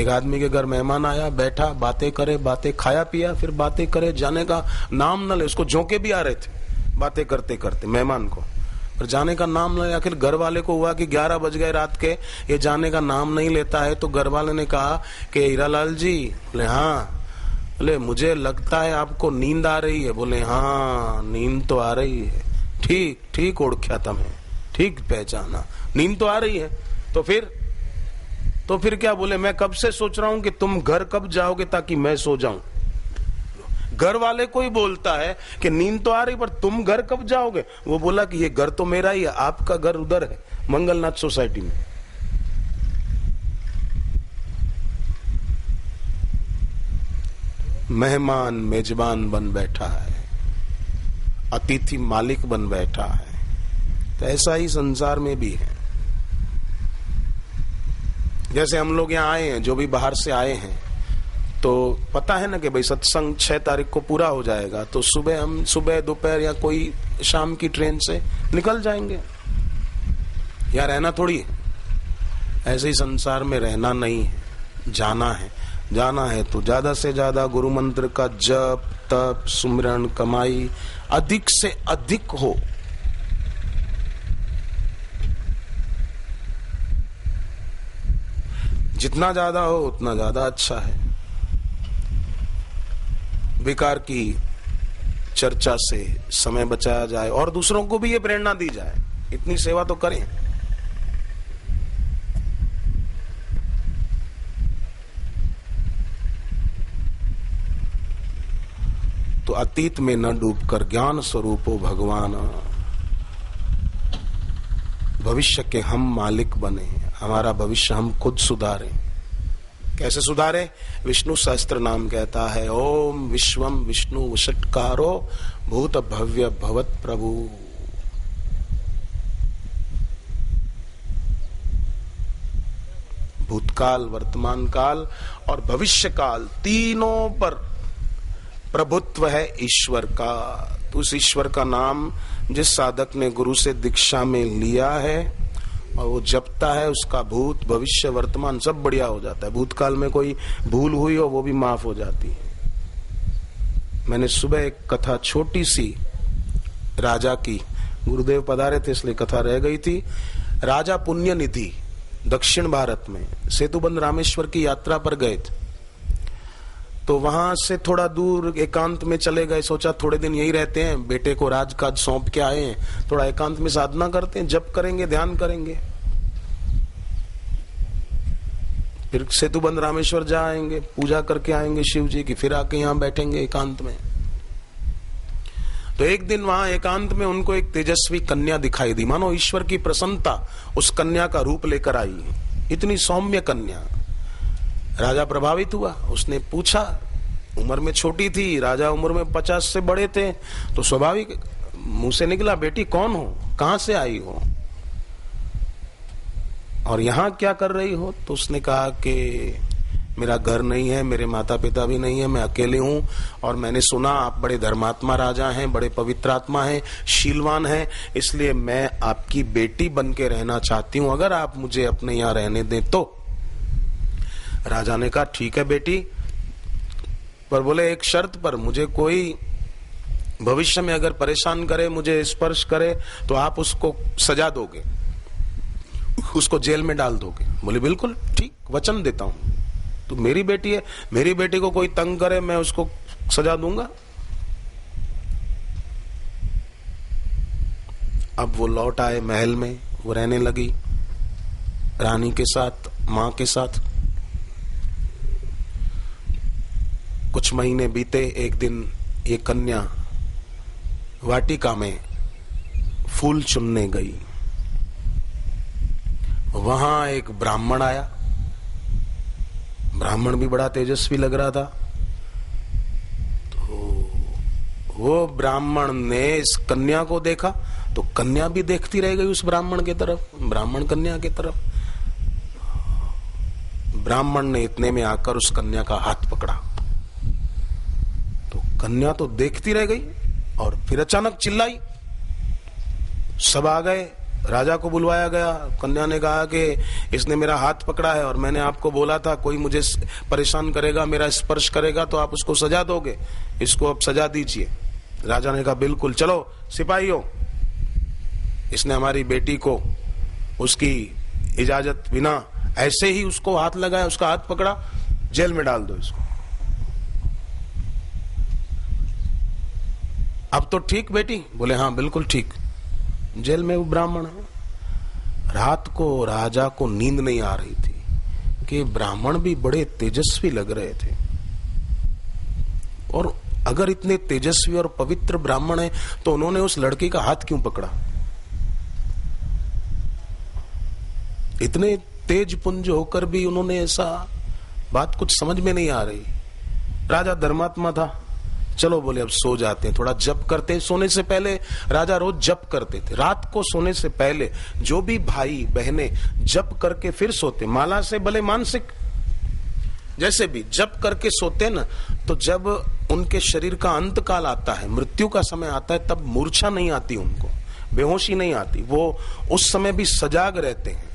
एक आदमी के घर मेहमान आया, बैठा, बातें करे, बातें, खाया पिया, फिर बातें करे, जाने का नाम न ले। उसको झोंके भी आ रहे थे बातें करते करते मेहमान को, पर जाने का नाम न ले। आखिर घर वाले को हुआ कि 11 बज गए रात के, ये जाने का नाम नहीं लेता है। तो घर वाले ने कहा कि हीरालाल जी, बोले हाँ। बोले मुझे लगता है आपको नींद आ रही है। बोले हाँ नींद तो आ रही है। ठीक ठीक ओळख्या तमें, ठीक पहचाना, नींद तो आ रही है। तो फिर क्या? बोले मैं कब से सोच रहा हूं कि तुम घर कब जाओगे ताकि मैं सो जाऊं। घर वाले को ही बोलता है कि नींद तो आ रही, पर तुम घर कब जाओगे? वो बोला कि ये घर तो मेरा ही है, आपका घर उधर है मंगलनाथ सोसाइटी में। मेहमान मेजबान बन बैठा है, अतिथि मालिक बन बैठा है। तो ऐसा ही संसार में भी है। जैसे हम लोग यहाँ आए हैं, जो भी बाहर से आए हैं, तो पता है ना कि भाई सत्संग 6 तारीख को पूरा हो जाएगा, तो हम सुबह दोपहर या कोई शाम की ट्रेन से निकल जाएंगे। यहाँ रहना थोड़ी है। ऐसे ही संसार में रहना नहीं है, जाना है। जाना है तो ज्यादा से ज्यादा गुरु मंत्र का जप, तप, सुमिरन, कमाई अधिक से अधिक हो। जितना ज्यादा हो उतना ज्यादा अच्छा है। बेकार की चर्चा से समय बचाया जाए और दूसरों को भी ये प्रेरणा दी जाए, इतनी सेवा तो करें। तो अतीत में न डूबकर ज्ञान स्वरूपो भगवान, भविष्य के हम मालिक बने, हमारा भविष्य हम खुद सुधारें। कैसे सुधारे? विष्णु सहस्त्र नाम कहता है, ओम विश्वम विष्णु वषट्कारो भूत भव्य भवत प्रभु। भूतकाल, वर्तमान काल और भविष्य काल, तीनों पर प्रभुत्व है ईश्वर का। तो उस ईश्वर का नाम जिस साधक ने गुरु से दीक्षा में लिया है और वो जपता है, उसका भूत भविष्य वर्तमान सब बढ़िया हो जाता है। भूतकाल में कोई भूल हुई हो वो भी माफ हो जाती है। मैंने सुबह एक कथा छोटी सी राजा की, गुरुदेव पधारे थे इसलिए कथा रह गई थी। राजा पुण्य निधि दक्षिण भारत में सेतुबंध रामेश्वर की यात्रा पर गए थे। तो वहां से थोड़ा दूर एकांत में चले गए। सोचा थोड़े दिन यही रहते हैं, बेटे को राजकाज सौंप के आए हैं, थोड़ा एकांत में साधना करते हैं, जप करेंगे, ध्यान करेंगे, फिर सेतुबंध रामेश्वर जाएंगे, पूजा करके आएंगे शिव जी की, फिर आके यहाँ बैठेंगे एकांत में। तो एक दिन वहां एकांत में उनको एक तेजस्वी कन्या दिखाई दी, मानो ईश्वर की प्रसन्नता उस कन्या का रूप लेकर आई। इतनी सौम्य कन्या। राजा प्रभावित हुआ। उसने पूछा, उम्र में छोटी थी, राजा उम्र में 50 से बड़े थे, तो स्वाभाविक मुंह से निकला, बेटी कौन हो, कहां से आई हो और यहां क्या कर रही हो? तो उसने कहा कि मेरा घर नहीं है, मेरे माता पिता भी नहीं है, मैं अकेले हूं और मैंने सुना आप बड़े धर्मात्मा राजा हैं, बड़े पवित्र आत्मा हैं, शीलवान हैं, इसलिए मैं आपकी बेटी बन के रहना चाहती हूं, अगर आप मुझे अपने यहाँ रहने दें तो। राजा ने कहा ठीक है बेटी, पर बोले एक शर्त पर, मुझे कोई भविष्य में अगर परेशान करे, मुझे स्पर्श करे तो आप उसको सजा दोगे, उसको जेल में डाल दोगे। बोले बिल्कुल ठीक, वचन देता हूं। तो मेरी बेटी है, मेरी बेटी को कोई तंग करे मैं उसको सजा दूंगा। अब वो लौट आए महल में, वो रहने लगी रानी के साथ, मां के साथ। कुछ महीने बीते। एक दिन ये कन्या वाटिका में फूल चुनने गई। वहां एक ब्राह्मण आया। ब्राह्मण भी बड़ा तेजस्वी लग रहा था। तो वो ब्राह्मण ने इस कन्या को देखा, तो कन्या भी देखती रह गई उस ब्राह्मण की तरफ, ब्राह्मण कन्या की तरफ। ब्राह्मण ने इतने में आकर उस कन्या का हाथ पकड़ा। तो कन्या तो देखती रह गई और फिर अचानक चिल्लाई। सब आ गए, राजा को बुलवाया गया। कन्या ने कहा कि इसने मेरा हाथ पकड़ा है और मैंने आपको बोला था कोई मुझे परेशान करेगा, मेरा स्पर्श करेगा तो आप उसको सजा दोगे, इसको अब सजा दीजिए। राजा ने कहा बिल्कुल, चलो सिपाहियों, इसने हमारी बेटी को उसकी इजाजत बिना ऐसे ही उसको हाथ लगाया, उसका हाथ पकड़ा, जेल में डाल दो इसको। अब तो ठीक बेटी? बोले हाँ बिल्कुल ठीक। जेल में वो ब्राह्मण है। रात को राजा को नींद नहीं आ रही थी कि ब्राह्मण भी बड़े तेजस्वी लग रहे थे, और अगर इतने तेजस्वी और पवित्र ब्राह्मण है तो उन्होंने उस लड़की का हाथ क्यों पकड़ा? इतने तेज पुंज होकर भी उन्होंने ऐसा, बात कुछ समझ में नहीं आ रही। राजा धर्मात्मा था, चलो बोले अब सो जाते हैं, थोड़ा जप करते। सोने से पहले राजा रोज जप करते थे। रात को सोने से पहले जो भी भाई बहनें जप करके फिर सोते, माला से भले मानसिक जैसे भी जप करके सोते ना, तो जब उनके शरीर का अंत काल आता है, मृत्यु का समय आता है, तब मूर्छा नहीं आती, उनको बेहोशी नहीं आती। वो उस समय भी सजाग रहते हैं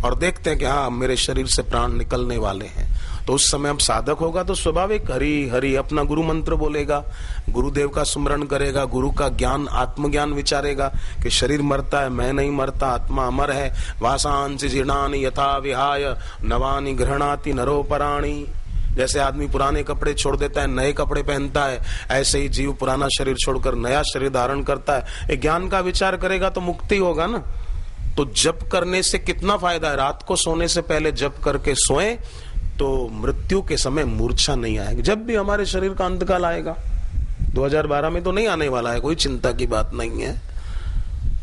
और देखते हैं कि हाँ मेरे शरीर से प्राण निकलने वाले हैं। तो उस समय अब साधक होगा तो स्वाभाविक हरि हरि अपना गुरु मंत्र बोलेगा, गुरुदेव का स्मरण करेगा, गुरु का ज्ञान आत्मज्ञान विचारेगा कि शरीर मरता है, मैं नहीं मरता, आत्मा अमर है। वासांसि जीर्णानि यथा विहाय नवानि गृह्णाति नरोपराणि। जैसे आदमी पुराने कपड़े छोड़ देता है, नए कपड़े पहनता है, ऐसे ही जीव पुराना शरीर छोड़कर नया शरीर धारण करता है। ज्ञान का विचार करेगा तो मुक्ति होगा ना। तो जप करने से कितना फायदा है? रात को सोने से पहले जप करके सोएं तो मृत्यु के समय मूर्छा नहीं आएगी। जब भी हमारे शरीर का अंतकाल आएगा, 2012 में तो नहीं आने वाला है, कोई चिंता की बात नहीं है,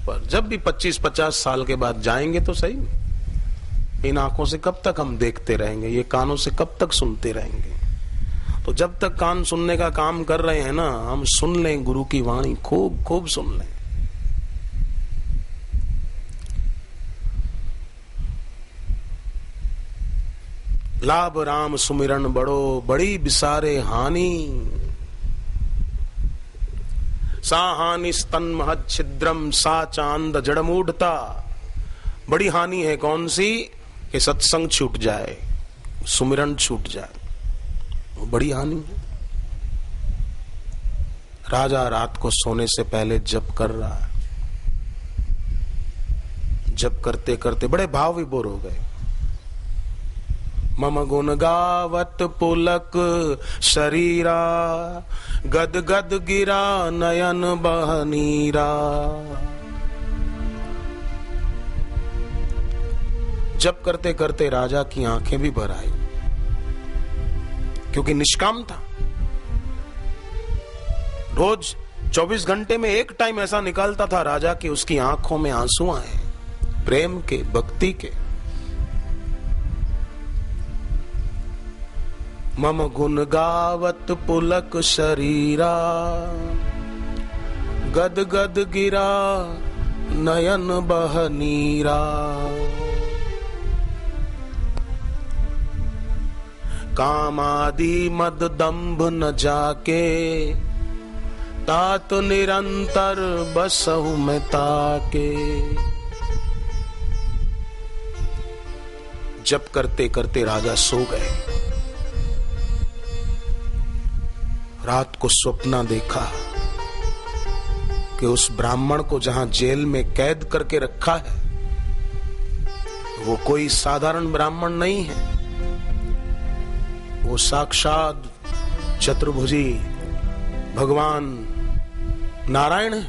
पर जब भी 25-50 साल के बाद जाएंगे तो सही। इन आंखों से कब तक हम देखते रहेंगे, ये कानों से कब तक सुनते रहेंगे? तो जब तक कान सुनने का काम कर रहे हैं ना, हम सुन लें गुरु की वाणी, खूब खूब सुन लें। लाभ राम सुमिरन बड़ो, बड़ी बिसारे हानि। सा हानि स्तन महद छिद्रम, सा चांद जड़मूढ़ता। बड़ी हानि है कौन सी? कि सत्संग छूट जाए, सुमिरन छूट जाए, वो बड़ी हानि है। राजा रात को सोने से पहले जप कर रहा है। जप करते करते बड़े भाव विभोर हो गए। मम गुण गावत पुलक शरीरा, गद गद गिरा नयन बहनीरा। जप करते करते राजा की आंखें भी भर आई, क्योंकि निष्काम था। रोज 24 घंटे में एक टाइम ऐसा निकालता था राजा की उसकी आंखों में आंसू आए, प्रेम के, भक्ति के। मम गुण गावत पुलक शरीरा, गद गद गिरा नयन बहनीरा। कामादि मद दंभ न जाके, तात निरंतर बसहु में ताके। जप करते करते राजा सो गए। रात को स्वप्न देखा कि उस ब्राह्मण को जहां जेल में कैद करके रखा है, वो कोई साधारण ब्राह्मण नहीं है, वो साक्षात चतुर्भुजी भगवान नारायण है,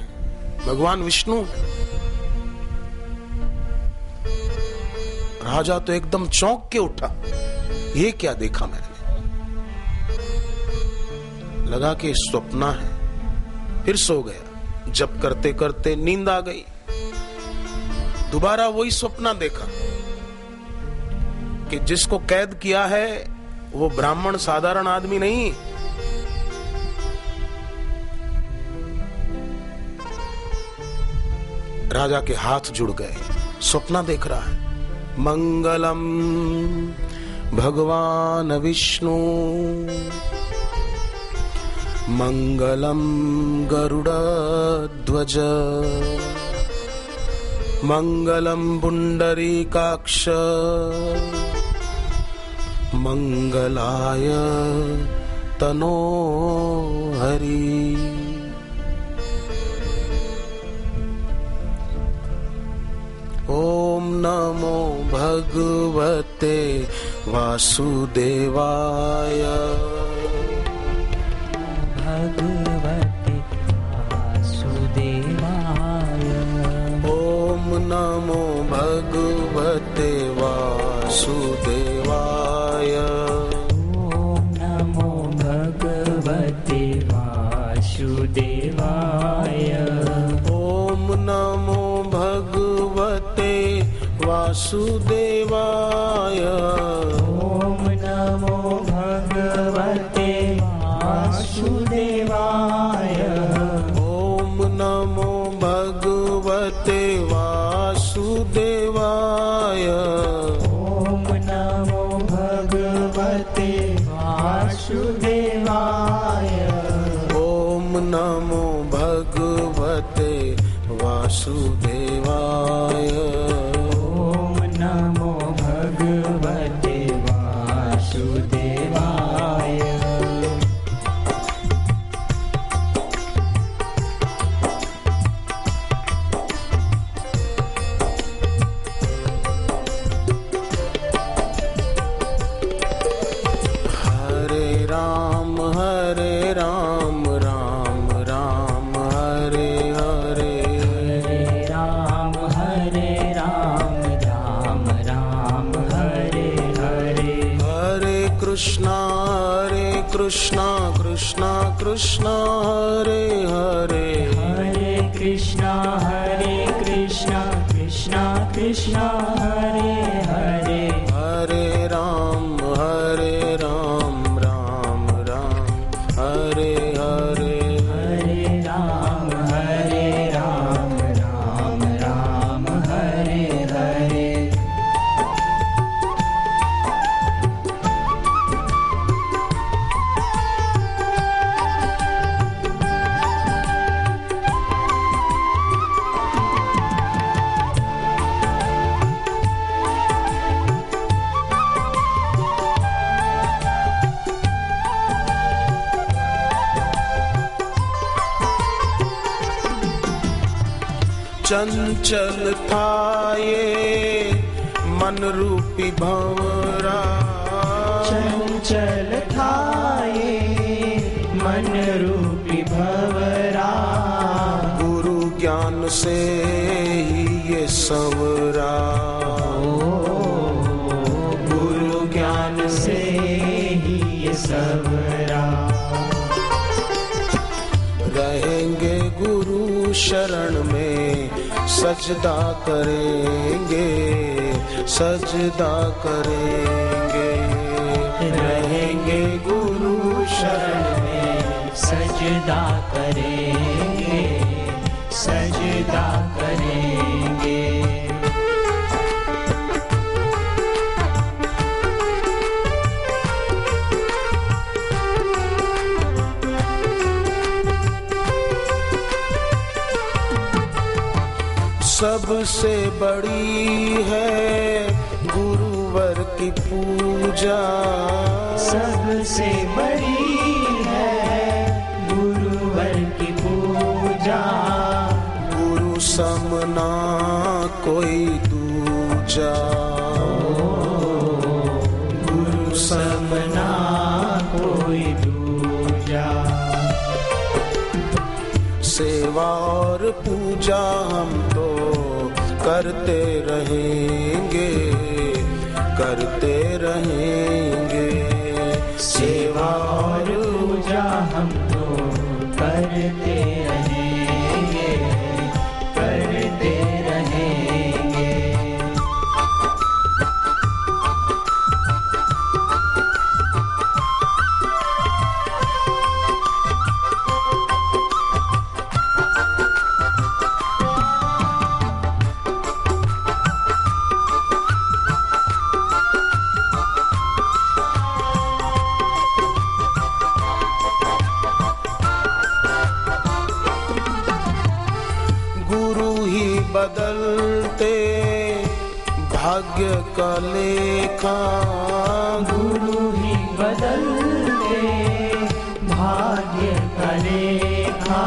भगवान विष्णु। राजा तो एकदम चौंक के उठा, ये क्या देखा मैंने? लगा कि स्वप्न है, फिर सो गया। जप करते करते नींद आ गई। दोबारा वही स्वप्न देखा कि जिसको कैद किया है वो ब्राह्मण साधारण आदमी नहीं। राजा के हाथ जुड़ गए, स्वप्न देख रहा है। मंगलम भगवान विष्णु, मंगलम गरुड़ध्वज, मंगलम पुंडरीकाक्ष मंगलाय तनो हरि। ओम नमो भगवते वासुदेवाय। भगवते वासुदेवाय। ओम नमो भगवते वासुदेवाय। ओम नमो भगवते वासुदेवाय। ओम नमो भगवते वासुदेवाय। ओम नमो भगवते वासुदेवाय। ओम नमो भगवते वासुदेवाय। ओम नमो भगवते वासुदेवाय। ओम नमो भगवते वासुदेवाय। ओम नमो भगवते वासुदेवाय। हरे राम राम राम हरे हरे। हरे राम राम राम हरे हरे। हरे कृष्णा कृष्णा कृष्णा हरे हरे। हरे कृष्णा कृष्णा कृष्णा हरे हरे। हरे राम राम राम हरे हरे। हरे राम राम राम हरे हरे। चंचल था ये मन रूपी भंवरा। चंचल था ये मन रूपी भंवरा। गुरु ज्ञान से ही ये संवरा। गुरु ज्ञान से ही ये संवरा। रहेंगे गुरु शरण में सजदा करेंगे सजदा करेंगे। रहेंगे गुरु शरण में सजदा करेंगे सजदा करेंगे। सबसे बड़ी है गुरुवर की पूजा। सबसे बड़ी है गुरुवर की पूजा। गुरु समना कोई दूजा। गुरु समना कोई दूजा। सेवा और पूजा हम तो करते रहेंगे करते रहेंगे। सेवा और पूजा हम तो करते रहेंगे करते रहेंगे। भाग्य का लेखा गुरु ही बदल दे भाग्य का लेखा।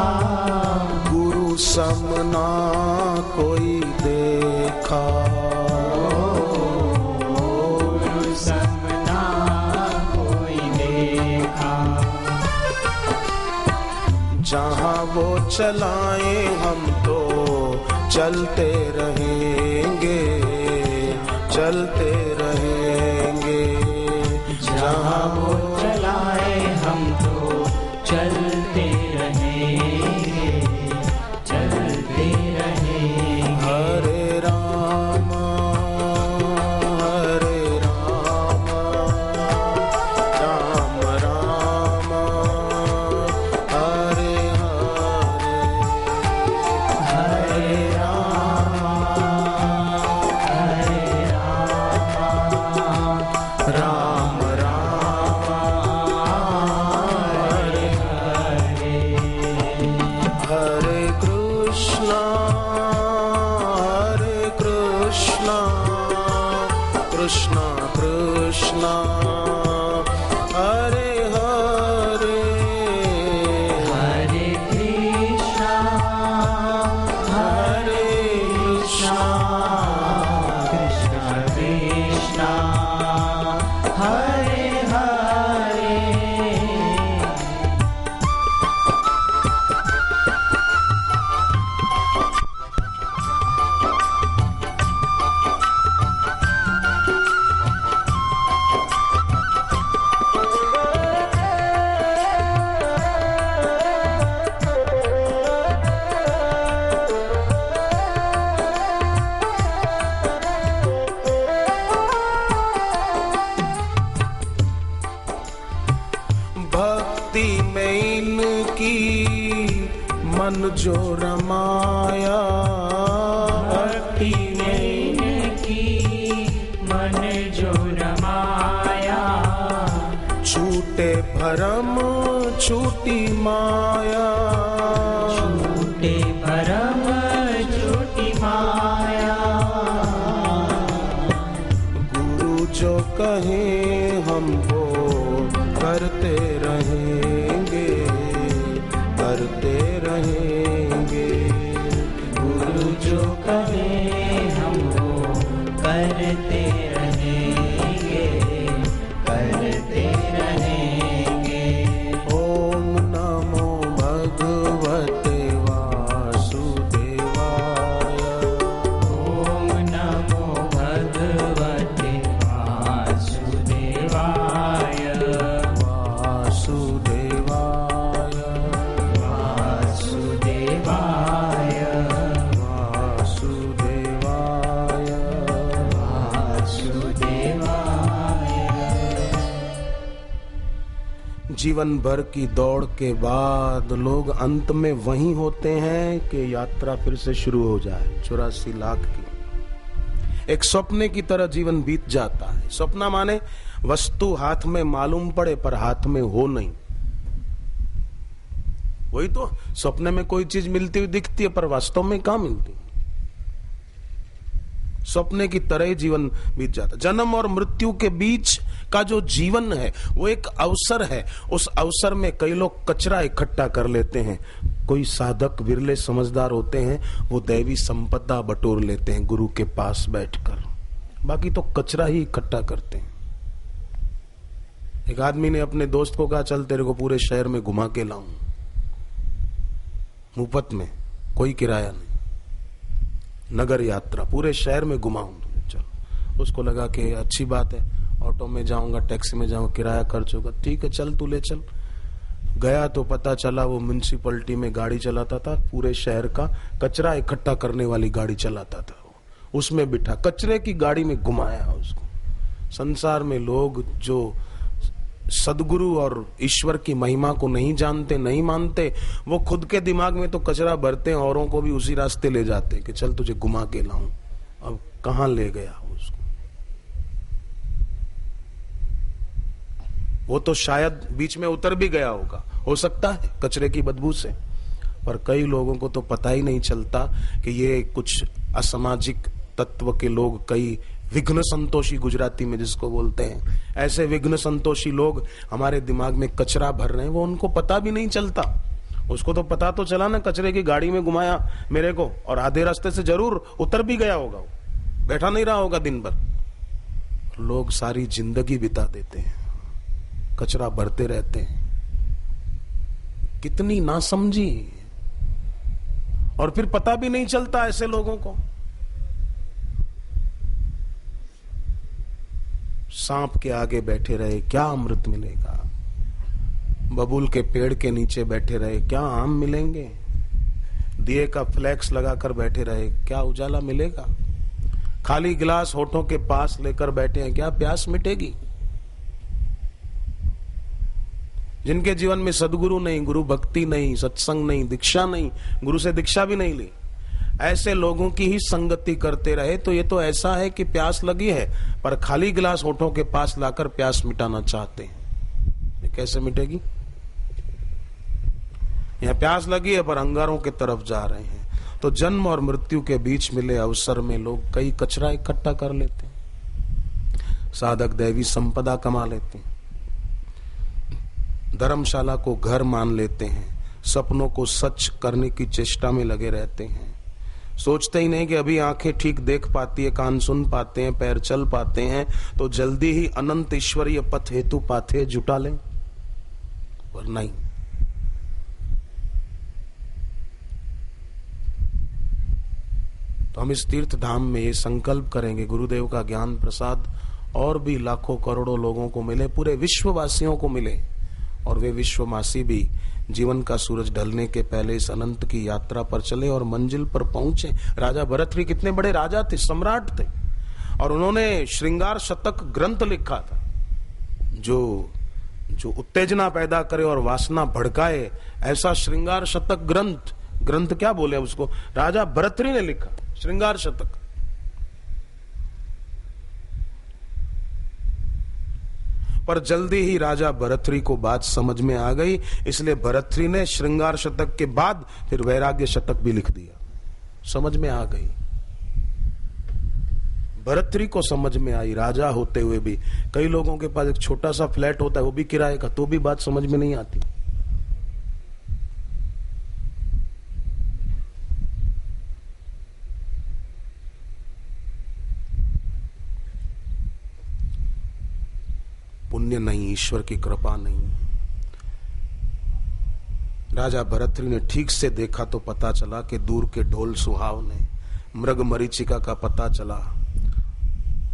गुरु समना कोई देखा, गुरु समना कोई देखा। जहाँ वो चलाए हम तो चलते रहेंगे, चलते रहेंगे। जहाँ वो चलाए हम तो चलते रहेंगे, चलते रहेंगे। हरे राम राम राम हरे हरे, हरे राम राम राम हरे हरे। हरे कृष्णा कृष्णा कृष्णा हरे हरे, हरे कृष्णा हरे कृष्णा कृष्णा कृष्णा हरे हरे। भक्ति में इनकी मन जो रमाया, भक्ति में इनकी मन जो रमाया। छूटे भरम छूटी माया, छूटे भरम छूटी माया। गुरु जो कहे हम वो करते रहेंगे, करते रहेंगे। गुरु जो कहे हम वो करते रहेंगे, करते रहेंगे। ओम नमो भगवते वासुदेवाय, ओम नमो भगवते वासुदेवाय, वासुदेवाय वासुदेवाय, वासुदेवाय। वासुदेवाय। जीवन भर की दौड़ के बाद लोग अंत में वहीं होते हैं कि यात्रा फिर से शुरू हो जाए। 84 लाख की एक सपने की तरह जीवन बीत जाता है। सपना माने वस्तु हाथ में मालूम पड़े पर हाथ में हो नहीं। वही तो, सपने में कोई चीज मिलती हुई दिखती है पर वास्तव में कहाँ मिलती। सपने की तरह ही जीवन बीत जाता। जन्म और मृत्यु के बीच का जो जीवन है वो एक अवसर है। उस अवसर में कई लोग कचरा इकट्ठा कर लेते हैं। कोई साधक विरले समझदार होते हैं, वो दैवी संपदा बटोर लेते हैं गुरु के पास बैठकर। बाकी तो कचरा ही इकट्ठा करते हैं। एक आदमी ने अपने दोस्त को कहा, चल तेरे को पूरे शहर में घुमा के लाऊं, मुफ्त में, कोई किराया नहीं, नगर यात्रा पूरे शहर में घुमाऊं। चल, उसको लगा कि अच्छी बात है, ऑटो में जाऊंगा, टैक्सी में जाऊंगा, किराया खर्च होगा, ठीक है चल तू ले चल। गया तो पता चला वो म्युनिसिपैलिटी में गाड़ी चलाता था, पूरे शहर का कचरा इकट्ठा करने वाली गाड़ी चलाता था। उसमें बिठा कचरे की गाड़ी में घुमाया उसको। संसार में लोग जो सदगुरु और ईश्वर की महिमा को नहीं जानते, नहीं मानते, वो खुद के दिमाग में तो कचरा भरते हैं, औरों को भी उसी रास्ते ले जाते कि चल तुझे घुमा के लाऊं। अब कहां ले गया उसको? वो तो शायद बीच में उतर भी गया होगा, हो सकता है, कचरे की बदबू से। पर कई लोगों को तो पता ही नहीं चलता कि ये कुछ असामाजिक तत्व के लोग कई विघ्न संतोषी गुजराती में जिसको बोलते हैं, ऐसे विघ्न संतोषी लोग हमारे दिमाग में कचरा भर रहे हैं, वो उनको पता भी नहीं चलता। उसको तो पता तो चला ना, कचरे की गाड़ी में घुमाया मेरे को, और आधे रास्ते से जरूर उतर भी गया होगा, वो बैठा नहीं रहा होगा दिन भर। लोग सारी जिंदगी बिता देते हैं, कचरा भरते रहते हैं। कितनी नासमझी, और फिर पता भी नहीं चलता ऐसे लोगों को। सांप के आगे बैठे रहे क्या अमृत मिलेगा, बबूल के पेड़ के नीचे बैठे रहे क्या आम मिलेंगे, दिए का फ्लैक्स लगाकर बैठे रहे क्या उजाला मिलेगा, खाली गिलास होठों के पास लेकर बैठे हैं क्या प्यास मिटेगी। जिनके जीवन में सदगुरु नहीं, गुरु भक्ति नहीं, सत्संग नहीं, दीक्षा नहीं, गुरु से दीक्षा भी नहीं ली, ऐसे लोगों की ही संगति करते रहे तो ये तो ऐसा है कि प्यास लगी है पर खाली गिलास होठों के पास लाकर प्यास मिटाना चाहते हैं। ये कैसे मिटेगी? यहां प्यास लगी है पर अंगारों की तरफ जा रहे हैं। तो जन्म और मृत्यु के बीच मिले अवसर में लोग कई कचरा इकट्ठा कर लेते हैं, साधक दैवी संपदा कमा लेते हैं, धर्मशाला को घर मान लेते हैं, सपनों को सच करने की चेष्टा में लगे रहते हैं, सोचते ही नहीं कि अभी आंखें ठीक देख पाती है, कान सुन पाते हैं, पैर चल पाते हैं, तो जल्दी ही अनंत ईश्वरीय पथ हेतु पाथे जुटा लें, पर नहीं। तो हम इस तीर्थ धाम में ये संकल्प करेंगे, गुरुदेव का ज्ञान प्रसाद और भी लाखों करोड़ों लोगों को मिले, पूरे विश्ववासियों को मिले, और वे विश्ववासी भी जीवन का सूरज ढलने के पहले इस अनंत की यात्रा पर चले और मंजिल पर पहुंचे। राजा भरतरी कितने बड़े राजा थे, सम्राट थे, और उन्होंने श्रृंगार शतक ग्रंथ लिखा था जो उत्तेजना पैदा करे और वासना भड़काए, ऐसा श्रृंगार शतक ग्रंथ क्या बोले उसको, राजा भरतरी ने लिखा श्रृंगार शतक। पर जल्दी ही राजा भरतरी को बात समझ में आ गई, इसलिए भरतरी ने श्रृंगार शतक के बाद फिर वैराग्य शतक भी लिख दिया। समझ में आ गई, भरतरी को समझ में आई, राजा होते हुए भी। कई लोगों के पास एक छोटा सा फ्लैट होता है, वो भी किराए का, तो भी बात समझ में नहीं आती। पुण्य नहीं, ईश्वर की कृपा नहीं। राजा भरतरी ने ठीक से देखा तो पता चला कि दूर के ढोल सुहावने, मृग मरीचिका का पता चला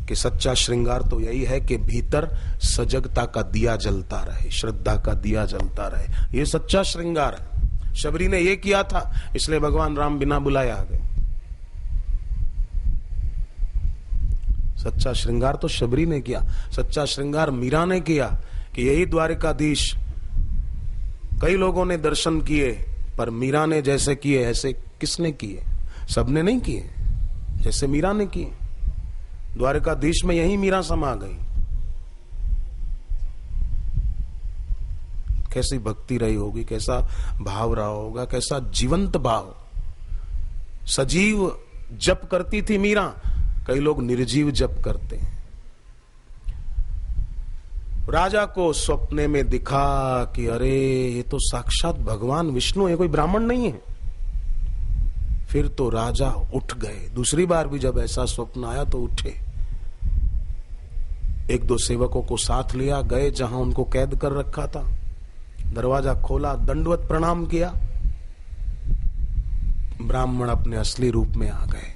कि सच्चा श्रृंगार तो यही है कि भीतर सजगता का दिया जलता रहे, श्रद्धा का दिया जलता रहे। ये सच्चा श्रृंगार है। शबरी ने ये किया था, इसलिए भगवान राम बिना बुलाए आ गए। सच्चा श्रृंगार तो शबरी ने किया, सच्चा श्रृंगार मीरा ने किया कि यही द्वारिकाधीश। कई लोगों ने दर्शन किए, पर मीरा ने जैसे किए ऐसे किसने किए? सबने नहीं किए जैसे मीरा ने किए। द्वारिकाधीश में यही मीरा समा गई। कैसी भक्ति रही होगी, कैसा भाव रहा होगा, कैसा जीवंत भाव। सजीव जप करती थी मीरा, कई लोग निर्जीव जप करते हैं। राजा को स्वप्ने में दिखा कि अरे ये तो साक्षात भगवान विष्णु है, कोई ब्राह्मण नहीं है। फिर तो राजा उठ गए। दूसरी बार भी जब ऐसा स्वप्न आया तो उठे, एक दो सेवकों को साथ लिया, गए जहां उनको कैद कर रखा था। दरवाजा खोला, दंडवत प्रणाम किया, ब्राह्मण अपने असली रूप में आ गए।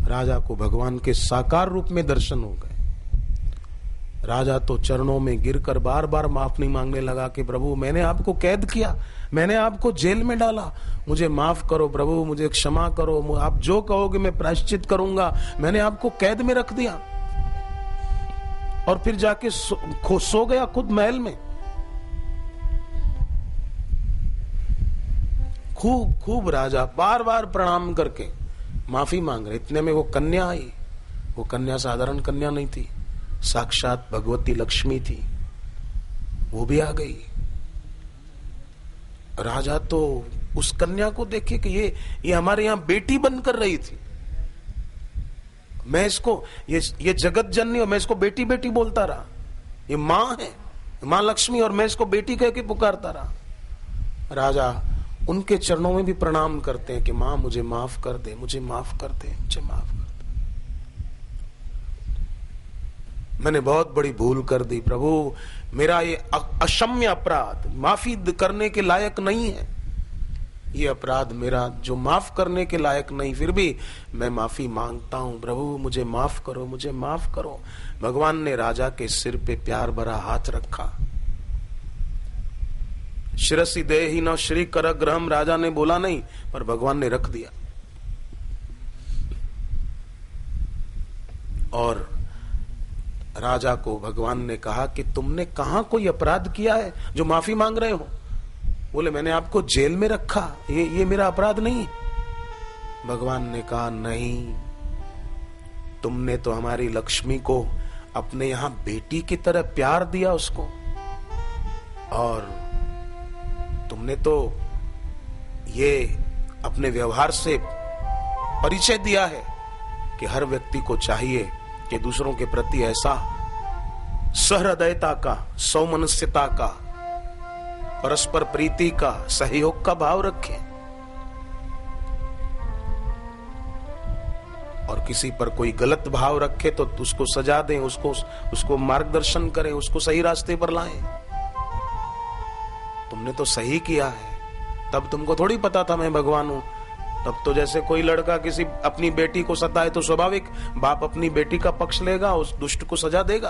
राजा को भगवान के साकार रूप में दर्शन हो गए। राजा तो चरणों में गिरकर बार बार माफी मांगने लगा कि प्रभु मैंने आपको कैद किया, मैंने आपको जेल में डाला, मुझे माफ करो प्रभु, मुझे क्षमा करो, आप जो कहोगे मैं प्रायश्चित करूंगा, मैंने आपको कैद में रख दिया। और फिर जाके सो गया खुद महल में। खूब राजा बार बार प्रणाम करके माफी मांग रहे। इतने में वो कन्या आई। वो कन्या साधारण कन्या नहीं थी, साक्षात भगवती लक्ष्मी थी। वो भी आ गई। राजा तो उस कन्या को देखे कि ये हमारे यहां बेटी बनकर रही थी, मैं इसको ये जगत जननी और मैं इसको बेटी बेटी बोलता रहा। ये माँ है, माँ लक्ष्मी, और मैं इसको बेटी कह के पुकारता रहा। राजा उनके चरणों में भी प्रणाम करते हैं कि माँ मुझे माफ कर दे, मुझे माफ कर दे, मुझे माफ कर दे, मैंने बहुत बड़ी भूल कर दी प्रभु, मेरा ये अक्षम्य अपराध माफी करने के लायक नहीं है, ये अपराध मेरा जो माफ करने के लायक नहीं, फिर भी मैं माफी मांगता हूं प्रभु, मुझे माफ करो, मुझे माफ करो। भगवान ने राजा के सिर पे प्यार भरा हाथ रखा। शिरसी देहि न श्री कर ग्रहम, राजा ने बोला नहीं, पर भगवान ने रख दिया। और राजा को भगवान ने कहा कि तुमने कहां कोई अपराध किया है जो माफी मांग रहे हो? बोले मैंने आपको जेल में रखा, ये मेरा अपराध नहीं। भगवान ने कहा नहीं, तुमने तो हमारी लक्ष्मी को अपने यहां बेटी की तरह प्यार दिया उसको, और तुमने तो ये अपने व्यवहार से परिचय दिया है कि हर व्यक्ति को चाहिए कि दूसरों के प्रति ऐसा सहृदयता का, सौमनस्यता का, परस्पर प्रीति का, सहयोग का भाव रखें, और किसी पर कोई गलत भाव रखे तो उसको सजा दें, उसको मार्गदर्शन करें, उसको सही रास्ते पर लाएं। तुमने तो सही किया है। तब तुमको थोड़ी पता था मैं भगवान हूं। तब तो जैसे कोई लड़का किसी अपनी बेटी को सताए तो स्वाभाविक बाप अपनी बेटी का पक्ष लेगा, उस दुष्ट को सजा देगा।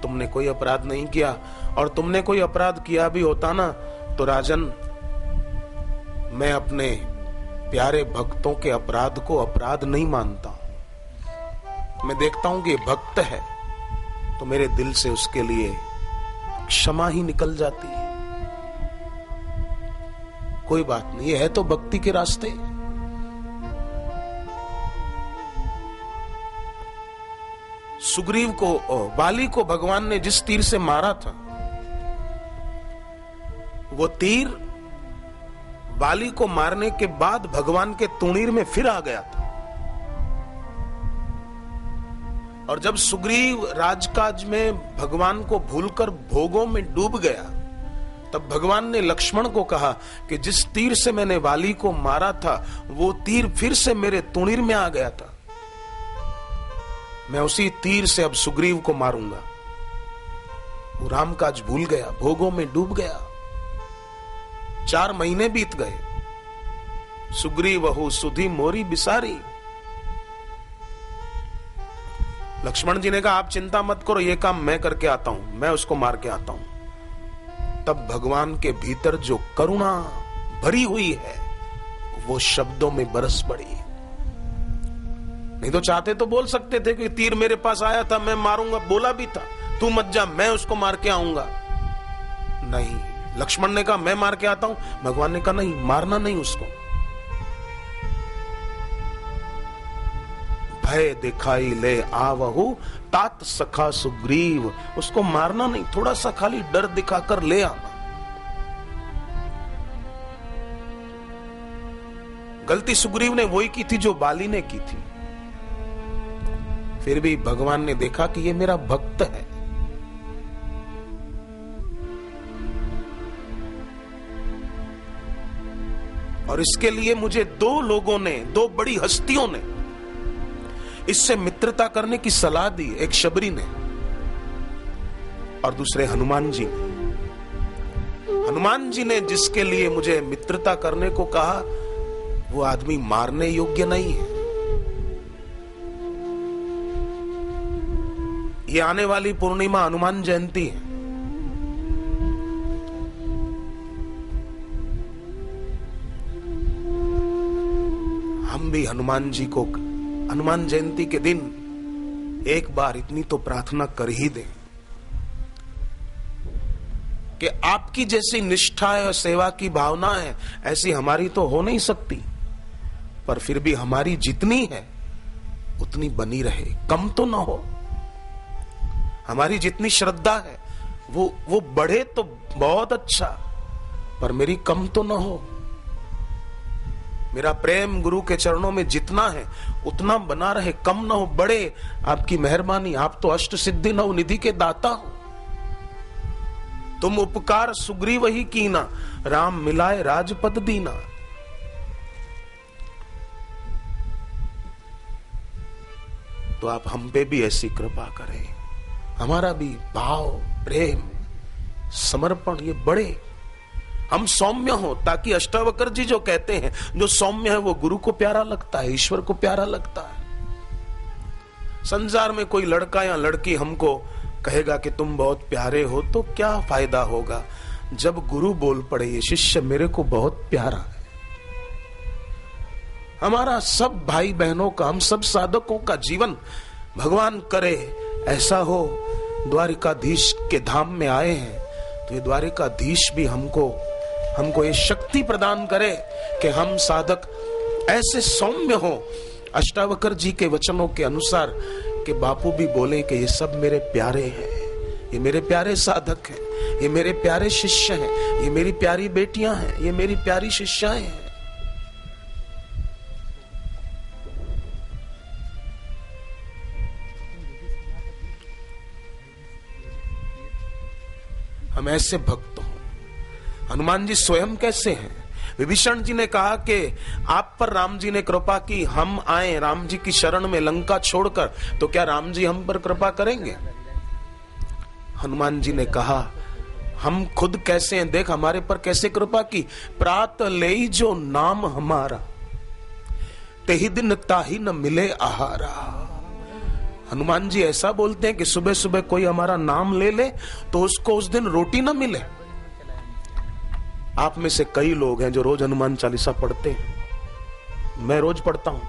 तुमने कोई अपराध नहीं किया, और तुमने कोई अपराध किया भी होता ना तो राजन, मैं अपने प्यारे भक्तों के अपराध को अपराध नहीं मानता हूं। मैं देखता हूं कि भक्त है तो मेरे दिल से उसके लिए क्षमा ही निकल जाती है। कोई बात नहीं, है तो भक्ति के रास्ते। सुग्रीव को, वाली को भगवान ने जिस तीर से मारा था, वो तीर वाली को मारने के बाद भगवान के तुणीर में फिर आ गया था। और जब सुग्रीव राजकाज में भगवान को भूलकर भोगों में डूब गया, तब भगवान ने लक्ष्मण को कहा कि जिस तीर से मैंने वाली को मारा था वो तीर फिर से मेरे तुणीर में आ गया था, मैं उसी तीर से अब सुग्रीव को मारूंगा। वो रामकाज भूल गया, भोगों में डूब गया। 4 महीने बीत गए। सुग्रीवहु सुधि मोरी बिसारी। लक्ष्मण जी ने कहा आप चिंता मत करो, ये काम मैं करके आता हूं, मैं उसको मार के आता हूं। तब भगवान के भीतर जो करुणा भरी हुई है वो शब्दों में बरस पड़ी। नहीं तो चाहते तो बोल सकते थे कि तीर मेरे पास आया था, मैं मारूंगा, बोला भी था, तू मत जा, मैं उसको मार के आऊंगा। नहीं, लक्ष्मण ने कहा मैं मार के आता हूं। भगवान ने कहा नहीं, मारना नहीं उसको। भय दिखाई ले आवहु तात सखा सुग्रीव, उसको मारना नहीं, थोड़ा सा खाली डर दिखाकर ले आना। गलती सुग्रीव ने वही की थी जो बाली ने की थी। फिर भी भगवान ने देखा कि ये मेरा भक्त है, और इसके लिए मुझे 2 लोगों ने, 2 बड़ी हस्तियों ने इससे मित्रता करने की सलाह दी। एक शबरी ने और दूसरे हनुमान जी ने। हनुमान जी ने जिसके लिए मुझे मित्रता करने को कहा वो आदमी मारने योग्य नहीं है। ये आने वाली पूर्णिमा हनुमान जयंती है। हम भी हनुमान जी को हनुमान जयंती के दिन एक बार इतनी तो प्रार्थना कर ही दें कि आपकी जैसी निष्ठा और सेवा की भावना है ऐसी हमारी तो हो नहीं सकती, पर फिर भी हमारी जितनी है उतनी बनी रहे, कम तो ना हो। हमारी जितनी श्रद्धा है वो बढ़े तो बहुत अच्छा, पर मेरी कम तो ना हो। मेरा प्रेम गुरु के चरणों में जितना है उतना बना रहे, कम न हो बढ़े। आपकी मेहरबानी, आप तो अष्ट सिद्धि नव निधि के दाता हो। तुम उपकार सुग्रीव ही कीना, राम मिलाए राजपद दीना। तो आप हम पे भी ऐसी कृपा करें, हमारा भी भाव, प्रेम, समर्पण ये बढ़े, हम सौम्य हो, ताकि अष्टावक्र जी जो कहते हैं, जो सौम्य है वो गुरु को प्यारा लगता है, ईश्वर को प्यारा लगता है। संसार में कोई लड़का या लड़की हमको कहेगा कि तुम बहुत प्यारे हो, तो क्या फायदा होगा जब गुरु बोल पड़े ये शिष्य मेरे को बहुत प्यारा है। हमारा सब भाई बहनों का, हम सब साधकों का जीवन भगवान करे ऐसा हो। द्वारिकाधीश के धाम में आए हैं तो ये द्वारिकाधीश भी हमको ये शक्ति प्रदान करे कि हम साधक ऐसे सौम्य हो, अष्टावक्र जी के वचनों के अनुसार, कि बापू भी बोले कि ये सब मेरे प्यारे हैं, ये मेरे प्यारे साधक हैं, ये मेरे प्यारे शिष्य हैं, ये मेरी प्यारी बेटियां हैं, ये मेरी प्यारी शिष्याएं हैं। हम ऐसे भक्त हो। हनुमान जी स्वयं कैसे हैं? विभीषण जी ने कहा कि आप पर राम जी ने कृपा की, हम आए राम जी की शरण में लंका छोड़कर, तो क्या राम जी हम पर कृपा करेंगे? हनुमान जी ने कहा हम खुद कैसे हैं, देख हमारे पर कैसे कृपा की। प्रात लेई जो नाम हमारा, तेहि दिन ताहि न मिले आहारा। हनुमान जी ऐसा बोलते हैं कि सुबह सुबह कोई हमारा नाम ले ले तो उसको उस दिन रोटी न मिले। आप में से कई लोग हैं जो रोज हनुमान चालीसा पढ़ते हैं, मैं रोज पढ़ता हूं,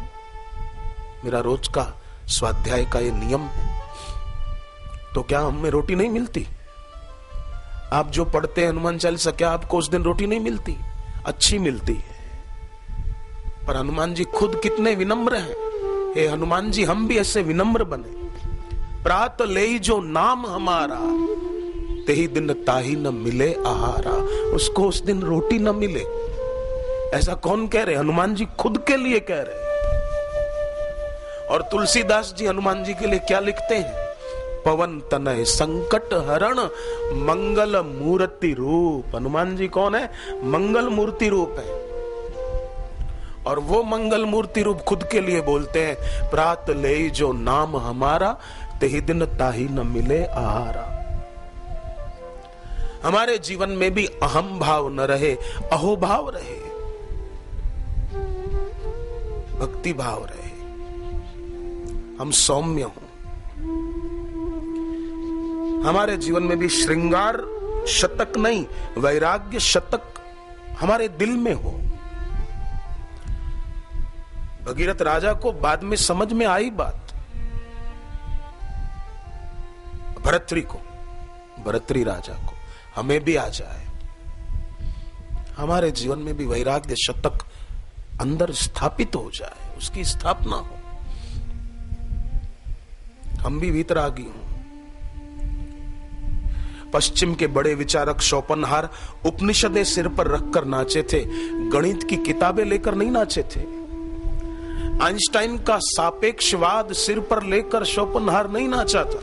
मेरा रोज का स्वाध्याय का ये नियम है। तो क्या हमें रोटी नहीं मिलती? आप जो पढ़ते हैं हनुमान चालीसा, क्या आपको उस दिन रोटी नहीं मिलती? अच्छी मिलती है। पर हनुमान जी खुद कितने विनम्र हैं। हे हनुमान जी, हम भी ऐसे विनम्र बने। प्रात लेई जो नाम हमारा, तेही दिन ताही न मिले आहारा। उसको उस दिन रोटी न मिले, ऐसा कौन कह रहे? हनुमान जी खुद के लिए कह रहे। और तुलसीदास जी हनुमान जी के लिए क्या लिखते हैं? पवन तनय संकट हरण मंगल मूर्ति रूप। हनुमान जी कौन है? मंगल मूर्ति रूप है। और वो मंगल मूर्ति रूप खुद के लिए बोलते हैं, प्रात ले जो नाम हमारा, तेहि दिन ताहि न मिले आहारा। हमारे जीवन में भी अहम भाव न रहे, अहो भाव रहे, भक्ति भाव रहे, हम सौम्य हों। हमारे जीवन में भी श्रृंगार शतक नहीं, वैराग्य शतक हमारे दिल में हो। भगीरथ राजा को बाद में समझ में आई बात, भरतरी राजा को, हमें भी आ जाए। हमारे जीवन में भी वैराग्य शतक अंदर स्थापित हो जाए, उसकी स्थापना हो। हम भी वीतरागी हों। पश्चिम के बड़े विचारक शोपनहार उपनिषदें सिर पर रखकर नाचे थे, गणित की किताबें लेकर नहीं नाचे थे। आइंस्टाइन का सापेक्षवाद सिर पर लेकर शोपनहार नहीं नाचा था,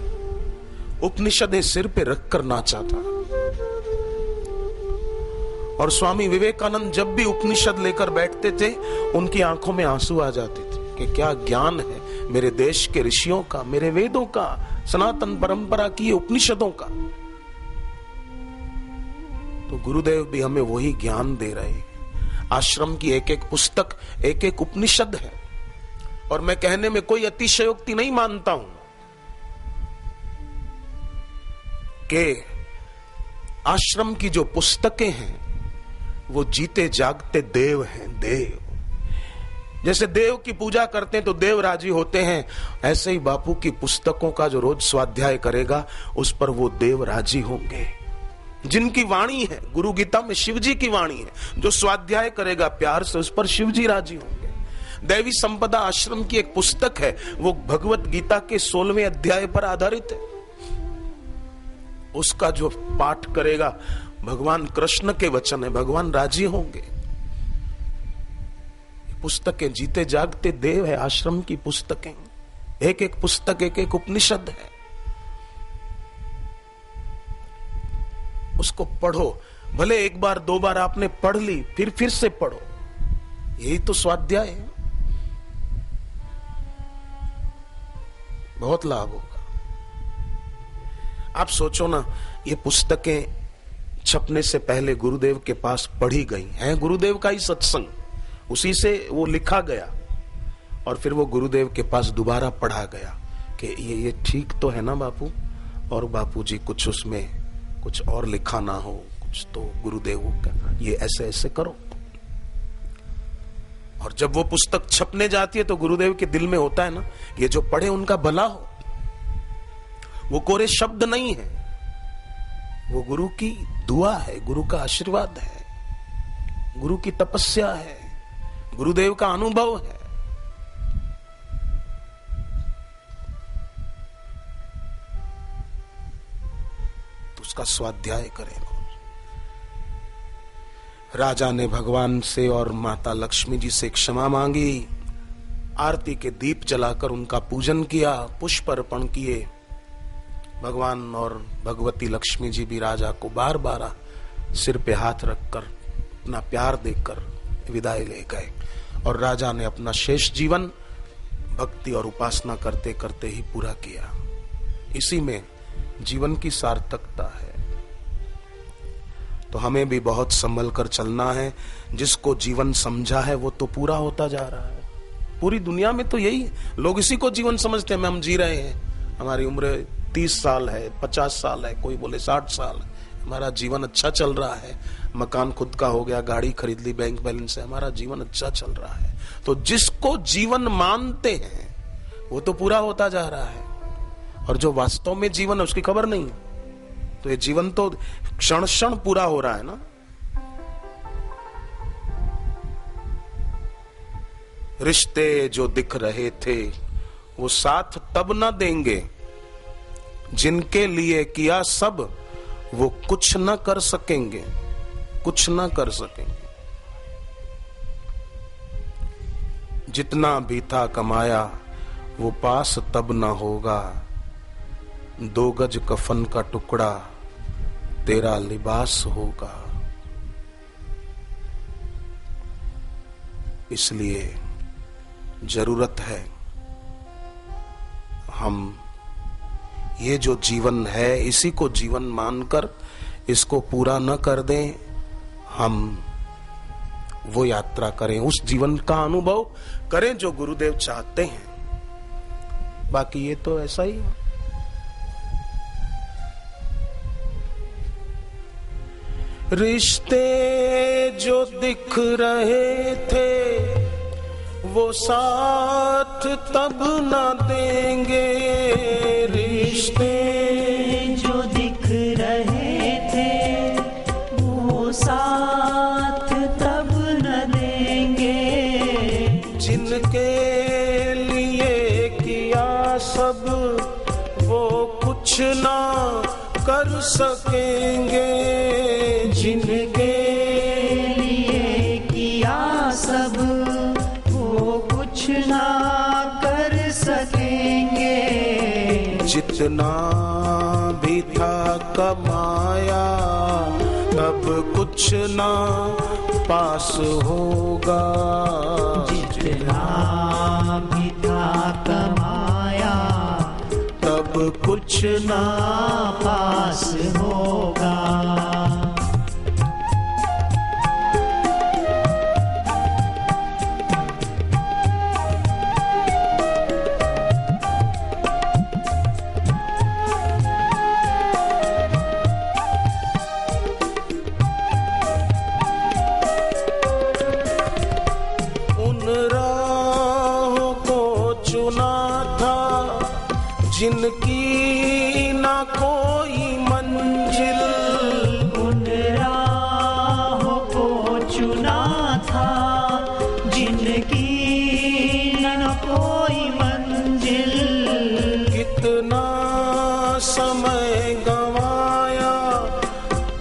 उपनिषदें सिर पे रखकर नाचा था। और स्वामी विवेकानंद जब भी उपनिषद लेकर बैठते थे, उनकी आंखों में आंसू आ जाते थे कि क्या ज्ञान है मेरे देश के ऋषियों का, मेरे वेदों का, सनातन परंपरा की, उपनिषदों का। तो गुरुदेव भी हमें वही ज्ञान दे रहे हैं। आश्रम की एक एक पुस्तक एक एक उपनिषद है। और मैं कहने में कोई अतिशयोक्ति नहीं मानता हूं कि आश्रम की जो पुस्तकें हैं वो जीते जागते देव हैं। देव जैसे देव की पूजा करते हैं तो देव राजी होते हैं, ऐसे ही बापू की पुस्तकों का जो रोज स्वाध्याय करेगा उस पर वो देव राजी होंगे। जिनकी वाणी है, गुरु गीता में शिव जी की वाणी है, जो स्वाध्याय करेगा प्यार से उस पर शिव जी राजी होंगे। दैवी संपदा आश्रम की एक पुस्तक है, वो भगवत गीता के 16वें अध्याय पर आधारित है। उसका जो पाठ करेगा, भगवान कृष्ण के वचन है, भगवान राजी होंगे। पुस्तकें जीते जागते देव है, आश्रम की पुस्तकें, एक एक पुस्तक एक एक उपनिषद है। उसको पढ़ो, भले एक बार दो बार आपने पढ़ ली, फिर से पढ़ो, यही तो स्वाध्याय है। बहुत लाभ होगा। आप सोचो ना, ये पुस्तकें छपने से पहले गुरुदेव के पास पढ़ी गई हैं, गुरुदेव का ही सत्संग, उसी से वो लिखा गया, और फिर वो गुरुदेव के पास दोबारा पढ़ा गया कि ये ठीक तो है ना बापू, और बापू जी कुछ उसमें कुछ और लिखा ना हो, कुछ तो गुरुदेव का ये ऐसे ऐसे करो। और जब वो पुस्तक छपने जाती है तो गुरुदेव के दिल में होता है ना, ये जो पढ़े उनका भला हो। वो कोरे शब्द नहीं है, वो गुरु की दुआ है, गुरु का आशीर्वाद है, गुरु की तपस्या है, गुरुदेव का अनुभव है। तो उसका स्वाध्याय करें। राजा ने भगवान से और माता लक्ष्मी जी से क्षमा मांगी, आरती के दीप जलाकर उनका पूजन किया, पुष्प अर्पण किए। भगवान और भगवती लक्ष्मी जी भी राजा को बार बार सिर पे हाथ रखकर अपना प्यार देकर विदाई ले गए, और राजा ने अपना शेष जीवन भक्ति और उपासना करते करते ही पूरा किया। इसी में जीवन की सार्थकता है। तो हमें भी बहुत संभल कर चलना है। जिसको जीवन समझा है वो तो पूरा होता जा रहा है। पूरी दुनिया में तो यही है, लोग इसी को जीवन समझते हैं। हम जी रहे हैं, हमारी उम्र 30 साल है, 50 साल है, कोई बोले 60 साल है, हमारा जीवन अच्छा चल रहा है, मकान खुद का हो गया, गाड़ी खरीद ली, बैंक बैलेंस है, हमारा जीवन अच्छा चल रहा है। तो जिसको जीवन मानते हैं वो तो पूरा होता जा रहा है, और जो वास्तव में जीवन है उसकी खबर नहीं। तो ये जीवन तो क्षण क्षण पूरा हो रहा है ना। रिश्ते जो दिख रहे थे वो साथ तब न देंगे, जिनके लिए किया सब वो कुछ न कर सकेंगे, कुछ न कर सकेंगे। जितना भी था कमाया वो पास तब न होगा, 2 गज कफन का टुकड़ा तेरा लिबास होगा। इसलिए जरूरत है हम ये जो जीवन है इसी को जीवन मानकर इसको पूरा न कर दें, हम वो यात्रा करें, उस जीवन का अनुभव करें जो गुरुदेव चाहते हैं। बाकी ये तो ऐसा ही है। रिश्ते जो दिख रहे थे वो साथ तब न देंगे, रिश्ते जो दिख रहे थे वो साथ तब न देंगे, जिनके लिए किया सब वो कुछ ना कर सकेंगे, जिनके लिए किया सब वो कुछ ना कर सकेंगे। जितना भी था कमाया तब कुछ ना पास होगा, जितना भी था कमाया तब कुछ ना पास होगा। जिनकी ना कोई मंजिल, उन राहों को चुना था जिनकी न कोई मंजिल। कितना समय गंवाया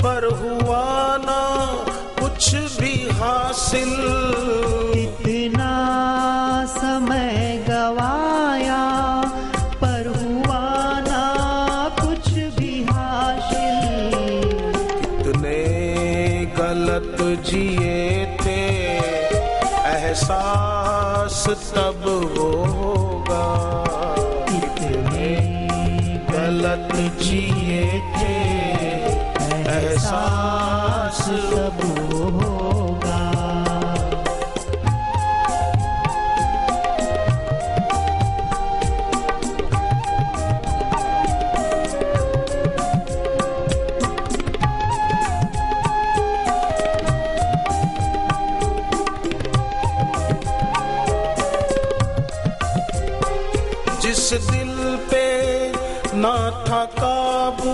पर हुआ ना कुछ भी हासिल, इतना एहसास तब होगा कितने गलत जिए थे, एहसास तब होगा। जिस दिल पे ना था काबू,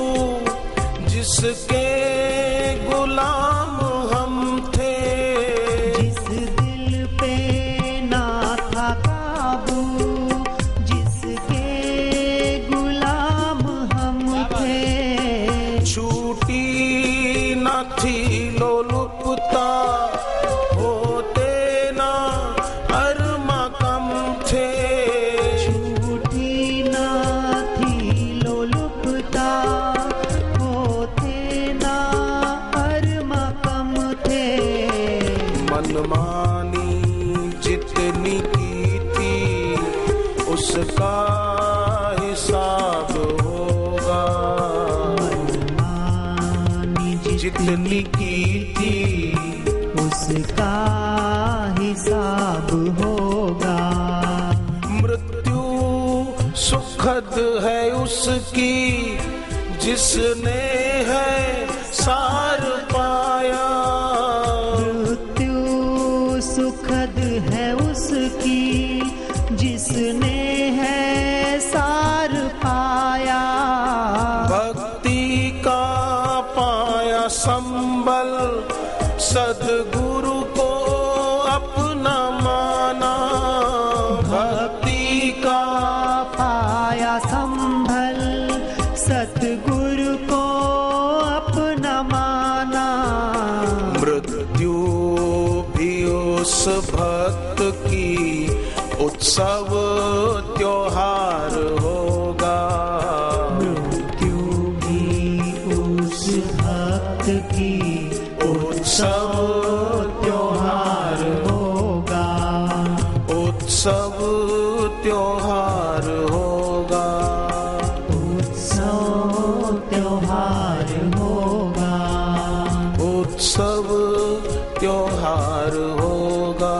जिसके गुलाम हम थे, जिस दिल पे ना था काबू, जिसके गुलाम हम थे, छूटी न थी लोलुपता, होते ना अरमा कम थे, छूटी ना थी लोलुपता, होते ना अरमा कम थे, मनमानी जितनी की थी उसका हिसाब होगा, मनमानी जितनी की थी उसका हिसाब होगा। मृत्यु सुखद है उसकी जिसने है सार पाया, मृत्यु सुखद है उसकी जिसने है सार पाया, भक्ति का पाया संबल, सद्गुरु को अपना माना, भक्ति का पाया संभल, सतगुरु को अपना माना, मृत्यु भी उस भक्त की उत्सव त्योहार होगा, मृत्यु भी उस भक्त की उत्सव त्योहार होगा, उत्सव त्योहार होगा, उत्सव त्योहार होगा, उत्सव त्योहार होगा।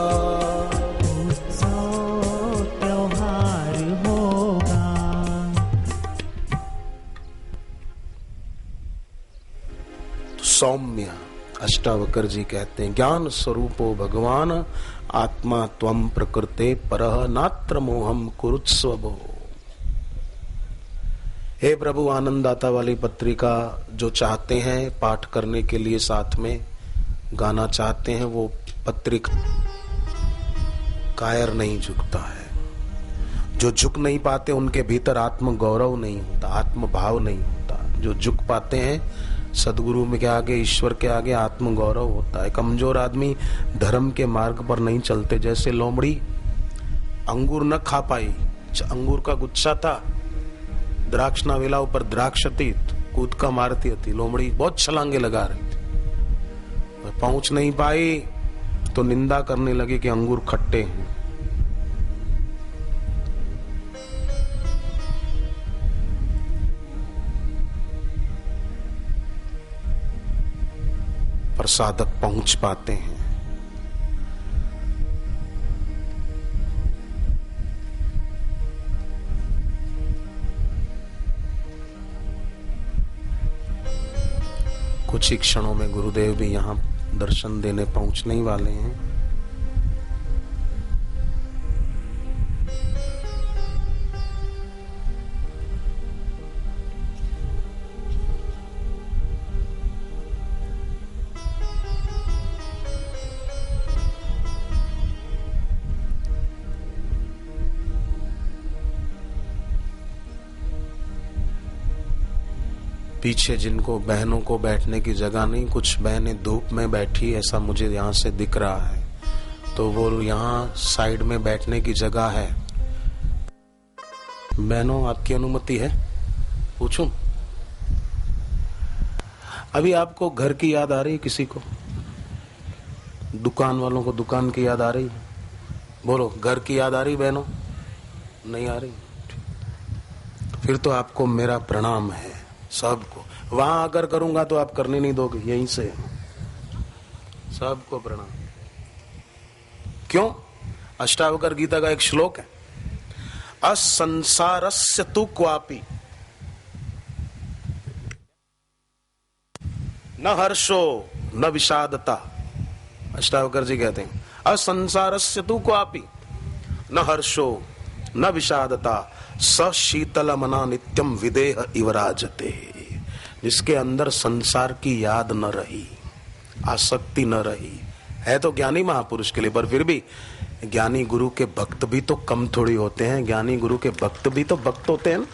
उत्सव त्योहार होगा। सौम्य अष्टावकर जी कहते हैं, ज्ञान स्वरूपो भगवान आत्मा त्वं प्रकृते परः नात्र मोहम कुरुत्स्वभो। हे प्रभु, आनंददाता वाली पत्रिका जो चाहते हैं पाठ करने के लिए, साथ में गाना चाहते हैं, वो पत्रिका कायर नहीं झुकता है। जो झुक नहीं पाते उनके भीतर आत्म गौरव नहीं होता, आत्म भाव नहीं होता। जो झुक पाते हैं सदगुरु में के आगे, ईश्वर के आगे, आत्म गौरव होता है। कमजोर आदमी धर्म के मार्ग पर नहीं चलते। जैसे लोमड़ी अंगूर न खा पाई, अंगूर का गुच्छा था, द्राक्ष ना वेला ऊपर द्राक्ष थी, कूदका मारती थी। लोमड़ी बहुत छलांगे लगा रही थी, पहुंच नहीं पाई तो निंदा करने लगे कि अंगूर खट्टे हैं। पर साधक पहुंच पाते हैं। कुछ ही क्षणों में गुरुदेव भी यहाँ दर्शन देने पहुंचने ही वाले हैं। पीछे जिनको बहनों को बैठने की जगह नहीं, कुछ बहनें धूप में बैठी, ऐसा मुझे यहाँ से दिख रहा है, तो वो यहाँ साइड में बैठने की जगह है। बहनों, आपकी अनुमति है? पूछूं? अभी आपको घर की याद आ रही है? किसी को दुकान वालों को दुकान की याद आ रही है? बोलो, घर की याद आ रही बहनों? नहीं आ रही? फिर तो आपको मेरा प्रणाम है सबको। वहां अगर करूंगा तो आप करने नहीं दोगे, यहीं से सबको प्रणाम। क्यों? अष्टावकर गीता का एक श्लोक है, असंसारस्य तु क्वापि न हर्षो न विषादता। अष्टावकर जी कहते हैं, असंसारस्य तु क्वापि न हर्षो न विषादता स शीतल मना नित्यम विदेह इव राजते। जिसके अंदर संसार की याद न रही, आसक्ति न रही, है तो ज्ञानी महापुरुष के लिए, पर फिर भी ज्ञानी गुरु के भक्त भी तो कम थोड़ी होते हैं। ज्ञानी गुरु के भक्त भी तो भक्त होते हैं ना।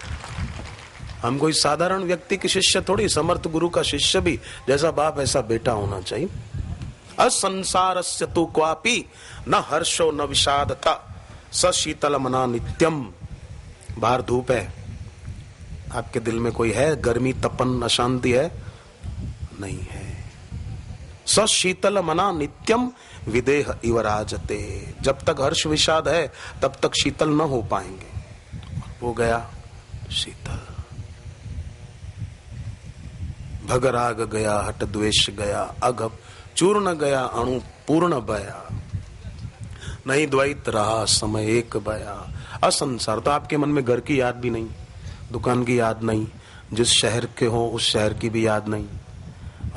हम कोई साधारण व्यक्ति के शिष्य थोड़ी, समर्थ गुरु का शिष्य भी जैसा बाप ऐसा बेटा होना चाहिए। असंसारस्य तु क्वापि न हर्षो न विषादता स शीतल मना नित्यम। बाहर धूप है, आपके दिल में कोई है गर्मी, तपन, अशांति है? नहीं है। स शीतल मना नित्यम विदेह इव राजते। जब तक हर्ष विषाद है तब तक शीतल न हो पाएंगे। वो गया शीतल। भगराग गया, हट द्वेष गया, अघ चूर्ण गया, अणु पूर्ण बया, नहीं द्वैत रहा समय एक बया। असंसार तो आपके मन में घर की याद भी नहीं, दुकान की याद नहीं, जिस शहर के हो उस शहर की भी याद नहीं।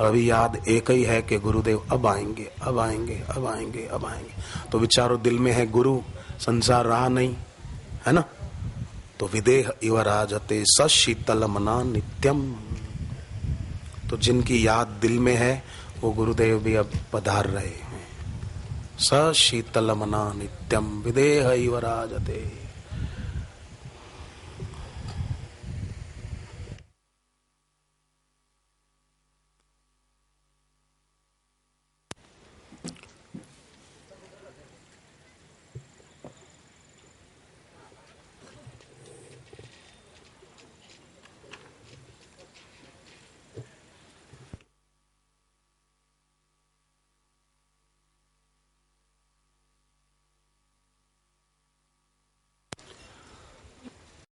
और अभी याद एक ही है कि गुरुदेव अब आएंगे, अब आएंगे, अब आएंगे, अब आएंगे। तो विचारो दिल में है गुरु, संसार रहा नहीं, है ना? तो विदेह इव राजते स शीतल मना नित्यम। तो जिनकी याद दिल में है वो गुरुदेव भी अब पधार रहे हैं। स शीतल मना नित्यम विदेह इव राजते।